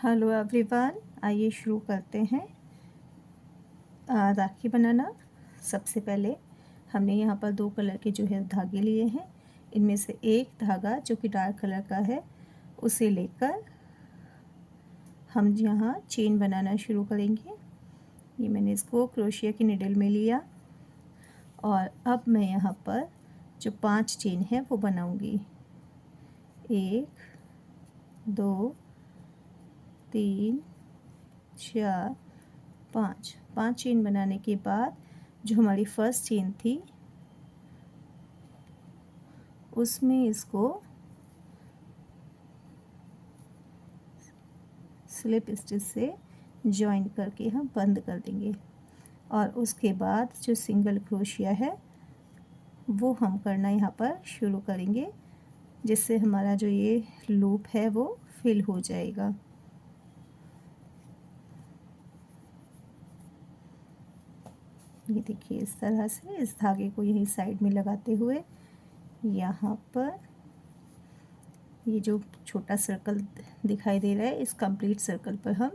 Hello everyone, आइए शुरू करते हैं राखी बनाना। सबसे पहले हमने यहाँ पर 2 कलर के जो है धागे लिए हैं। इनमें से एक धागा जो कि डार्क कलर का है उसे लेकर हम यहाँ चेन बनाना शुरू करेंगे। ये मैंने इसको क्रोशिया की निडल में लिया और अब मैं यहाँ पर जो 5 चेन है वो बनाऊंगी। 1 2 3 4 5 चेन बनाने के बाद जो हमारी फर्स्ट चेन थी उसमें इसको स्लिप स्टिच से जॉइन करके हम बंद कर देंगे और उसके बाद जो सिंगल क्रोशिया है वो हम करना यहाँ पर शुरू करेंगे, जिससे हमारा जो ये लूप है वो फिल हो जाएगा। ये देखिए, इस तरह से इस धागे को यही साइड में लगाते हुए यहाँ पर ये जो छोटा सर्कल दिखाई दे रहा है इस कंप्लीट सर्कल पर हम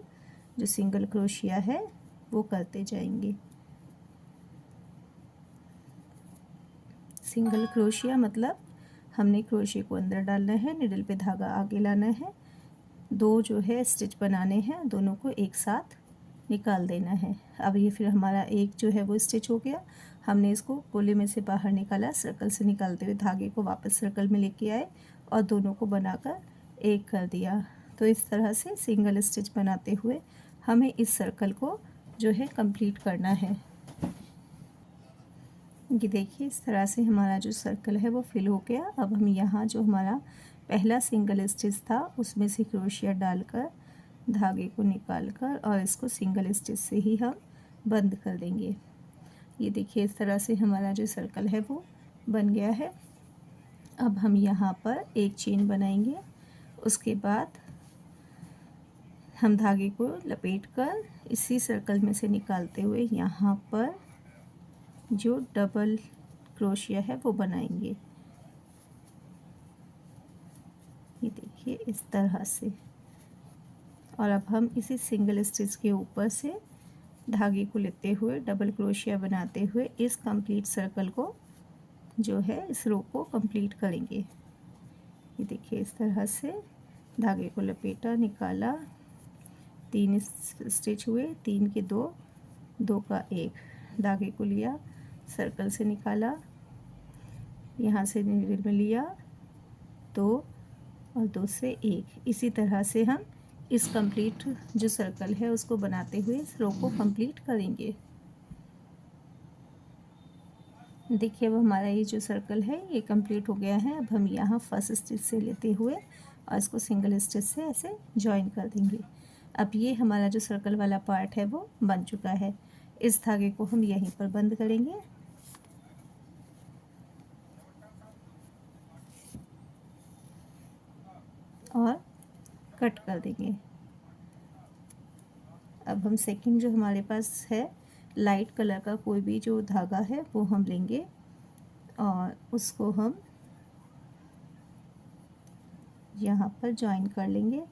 जो सिंगल क्रोशिया है वो करते जाएंगे। सिंगल क्रोशिया मतलब हमने क्रोशिया को अंदर डालना है, निडल पे धागा आगे लाना है, 2 जो है स्टिच बनाने हैं, दोनों को एक साथ निकाल देना है। अब ये फिर हमारा एक जो है वो स्टिच हो गया। हमने इसको गोले में से बाहर निकाला, सर्कल से निकालते हुए धागे को वापस सर्कल में लेके आए और दोनों को बनाकर एक कर दिया। तो इस तरह से सिंगल स्टिच बनाते हुए हमें इस सर्कल को जो है कंप्लीट करना है। ये देखिए, इस तरह से हमारा जो सर्कल है वो फिल हो गया। अब हम यहाँ जो हमारा पहला सिंगल स्टिच था उसमें से क्रोशिया डालकर धागे को निकालकर और इसको सिंगल स्टिच से ही हम बंद कर देंगे। ये देखिए, इस तरह से हमारा जो सर्कल है वो बन गया है। अब हम यहाँ पर एक चेन बनाएंगे, उसके बाद हम धागे को लपेटकर इसी सर्कल में से निकालते हुए यहाँ पर जो डबल क्रोशिया है वो बनाएंगे। ये देखिए, इस तरह से। और अब हम इसी सिंगल स्टिच के ऊपर से धागे को लेते हुए डबल क्रोशिया बनाते हुए इस कंप्लीट सर्कल को जो है इस रो को कंप्लीट करेंगे। ये देखिए, इस तरह से धागे को लपेटा, निकाला, 3 स्टिच हुए, 3 के 2, 2 का 1, धागे को लिया, सर्कल से निकाला, यहाँ से निडल में लिया 2 और 2 से 1। इसी तरह से हम इस कंप्लीट जो सर्कल है उसको बनाते हुए इस रो को कंप्लीट करेंगे। देखिए, अब हमारा ये जो सर्कल है ये कंप्लीट हो गया है। अब हम यहाँ फर्स्ट स्टिच से लेते हुए और इसको सिंगल स्टिच से ऐसे जॉइन कर देंगे। अब ये हमारा जो सर्कल वाला पार्ट है वो बन चुका है। इस धागे को हम यहीं पर बंद करेंगे और कट कर देंगे। अब हम सेकंड जो हमारे पास है लाइट कलर का कोई भी जो धागा है वो हम लेंगे और उसको हम यहाँ पर जॉइन कर लेंगे।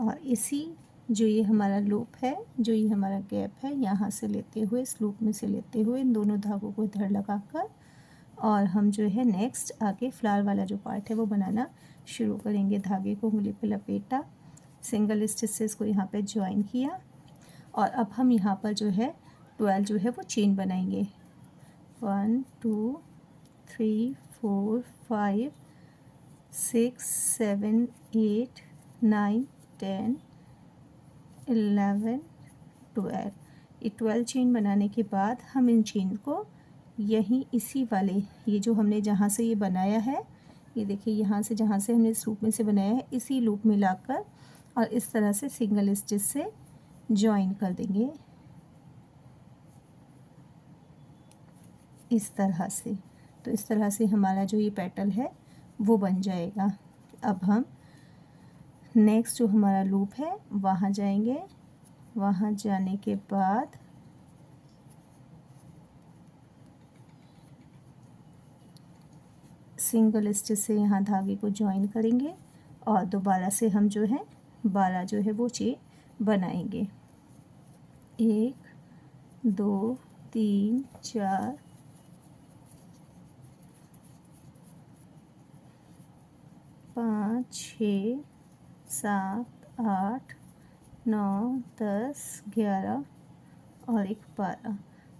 और इसी जो ये हमारा लूप है, जो ये हमारा गैप है, यहाँ से लेते हुए इस लूप में से लेते हुए इन दोनों धागों को इधर लगाकर और हम जो है नेक्स्ट आगे फ्लावर वाला जो पार्ट है वो बनाना शुरू करेंगे। धागे को उंगली पे लपेटा, सिंगल स्टिच से इसको यहाँ पे ज्वाइन किया और अब हम यहाँ पर जो है 12 जो है वो चेन बनाएंगे। 1 2 3 4 5 6 7 8 9 10 11 12। ये 12 चेन बनाने के बाद हम इन चेन को यहीं इसी वाले ये जो हमने जहाँ से ये बनाया है, ये देखिए यहाँ से जहाँ से हमने इस लूप में से बनाया है इसी लूप में लाकर और इस तरह से सिंगल स्टिच से जॉइन कर देंगे इस तरह से। तो इस तरह से हमारा जो ये पेटल है वो बन जाएगा। अब हम नेक्स्ट जो हमारा लूप है वहाँ जाएंगे। वहाँ जाने के बाद सिंगल स्टिच से यहाँ धागे को जॉइन करेंगे और दोबारा से हम जो है 12 जो है वो चेन बनाएंगे। 1 2 3 4 5 6 7 8 9 10 11 और एक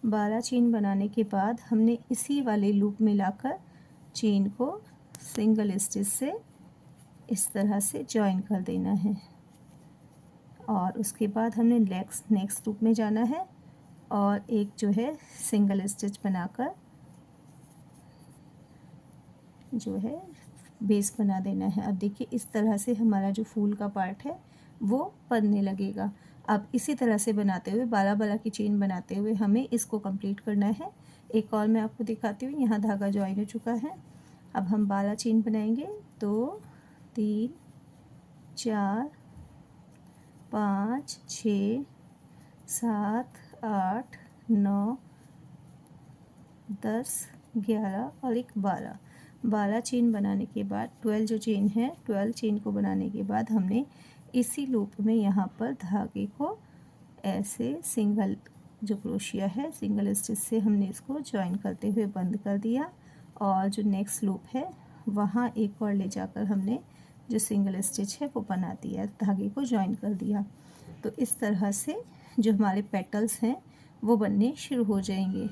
12 चेन बनाने के बाद हमने इसी वाले लूप में लाकर चेन को सिंगल स्टिच से इस तरह से जॉइन कर देना है और उसके बाद हमने नेक्स्ट लूप में जाना है और एक जो है सिंगल स्टिच बनाकर जो है बेस बना देना है। अब देखिए इस तरह से हमारा जो फूल का पार्ट है वो बनने लगेगा। अब इसी तरह से बनाते हुए 12 की चेन बनाते हुए हमें इसको कंप्लीट करना है। एक और मैं आपको दिखाती हूँ। यहाँ धागा ज्वाइन हो चुका है। अब हम 12 चेन बनाएंगे। 2 3 4 5 6 7 8 9 10 11 और एक 12 चेन बनाने के बाद 12 जो चेन है 12 चेन को बनाने के बाद हमने इसी लूप में यहाँ पर धागे को ऐसे सिंगल जो क्रोशिया है सिंगल स्टिच से हमने इसको जॉइन करते हुए बंद कर दिया और जो नेक्स्ट लूप है वहाँ एक और ले जाकर हमने जो सिंगल स्टिच है वो बना दिया, धागे को जॉइन कर दिया। तो इस तरह से जो हमारे पेटल्स हैं वो बनने शुरू हो जाएंगे।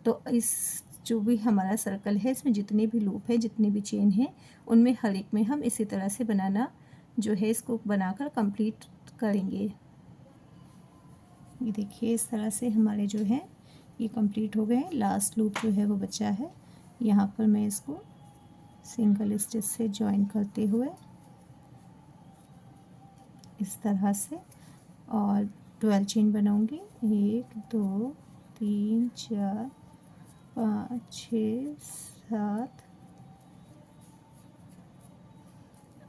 तो इस जो भी हमारा सर्कल है इसमें जितने भी लूप हैं जितनी भी चेन हैं उनमें हर एक में हम इसी तरह से बनाना जो है इसको बनाकर कंप्लीट करेंगे। ये देखिए इस तरह से हमारे जो है ये कंप्लीट हो गए। लास्ट लूप जो है वो बचा है। यहाँ पर मैं इसको सिंगल स्टिच से जॉइन करते हुए इस तरह से और 12 चेन बनाऊंगी। 1 2 3 4 5 6 7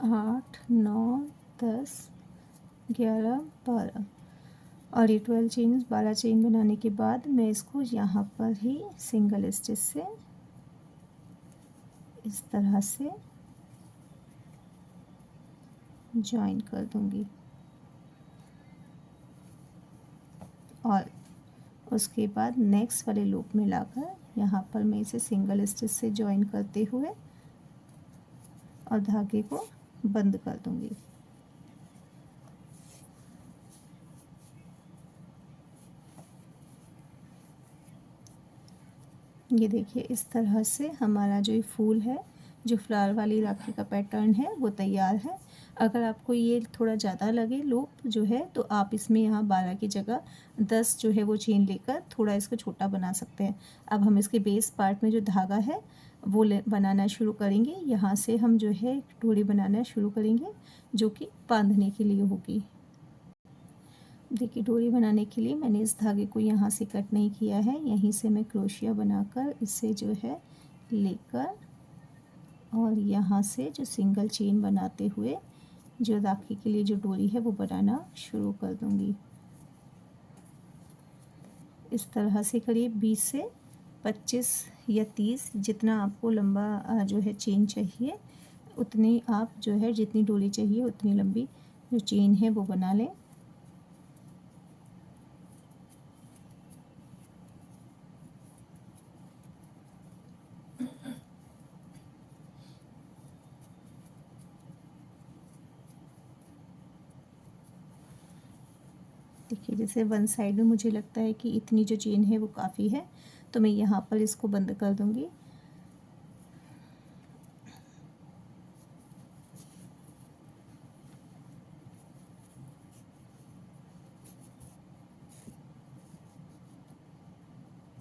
8 9 10 11 12 और ये 12 चेन बनाने के बाद मैं इसको यहाँ पर ही सिंगल स्टिच से इस तरह से जॉइन कर दूंगी और उसके बाद नेक्स्ट वाले लूप में लाकर यहाँ पर मैं इसे सिंगल स्टिच से जॉइन करते हुए और धागे को बंद कर दूंगी। ये देखिए इस तरह से हमारा जो ये फूल है जो फ्लावर वाली राखी का पैटर्न है वो तैयार है। अगर आपको ये थोड़ा ज़्यादा लगे लूप जो है तो आप इसमें यहाँ 12 की जगह 10 जो है वो चेन लेकर थोड़ा इसको छोटा बना सकते हैं। अब हम इसके बेस पार्ट में जो धागा है वो बनाना शुरू करेंगे। यहाँ से हम जो है डोरी बनाना शुरू करेंगे जो कि बांधने के लिए होगी। देखिए डोरी बनाने के लिए मैंने इस धागे को यहाँ से कट नहीं किया है, यहीं से मैं क्रोशिया बनाकर इसे जो है लेकर और यहाँ से जो सिंगल चेन बनाते हुए जो राखी के लिए जो डोरी है वो बनाना शुरू कर दूँगी। इस तरह से करीब 20 से 25 या 30 जितना आपको लंबा जो है चेन चाहिए उतनी आप जो है जितनी डोरी चाहिए उतनी लंबी जो चेन है वो बना लें। देखिए जैसे वन साइड में मुझे लगता है कि इतनी जो चेन है वो काफ़ी है तो मैं यहाँ पर इसको बंद कर दूँगी।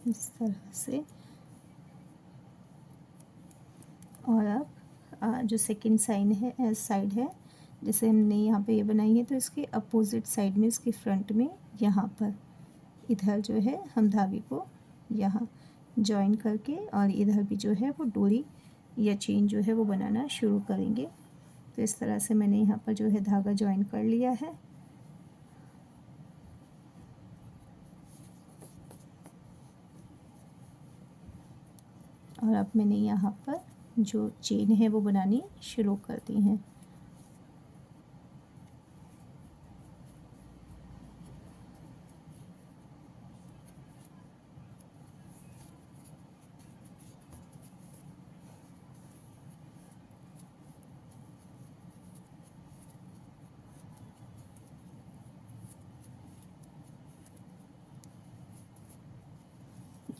इस तरह से और अब जो सेकंड साइड है जैसे हमने यहाँ पे ये बनाई है तो इसके अपोजिट साइड में इसके फ्रंट में यहाँ पर इधर जो है हम धागे को यहाँ जॉइन करके और इधर भी जो है वो डोरी या चेन जो है वो बनाना शुरू करेंगे। तो इस तरह से मैंने यहाँ पर जो है धागा जॉइन कर लिया है। और अब मैंने यहाँ पर जो चेन है वो बनानी शुरू कर दी हैं।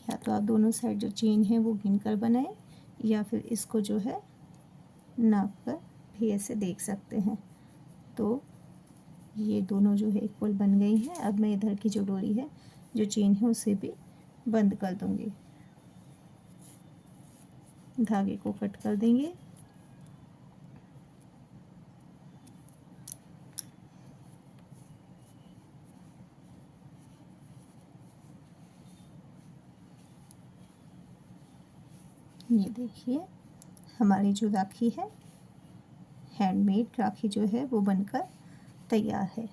या तो आप दोनों साइड जो चेन है वो गिनकर बनाएं, या फिर इसको जो है नाप कर भी ऐसे देख सकते हैं। तो ये दोनों जो है इक्वल बन गई हैं। अब मैं इधर की जो डोरी है, जो चेन है, उसे भी बंद कर दूंगी। धागे को कट कर देंगे। ये देखिए हमारी जो राखी है, हैंडमेड राखी जो है वो बनकर तैयार है।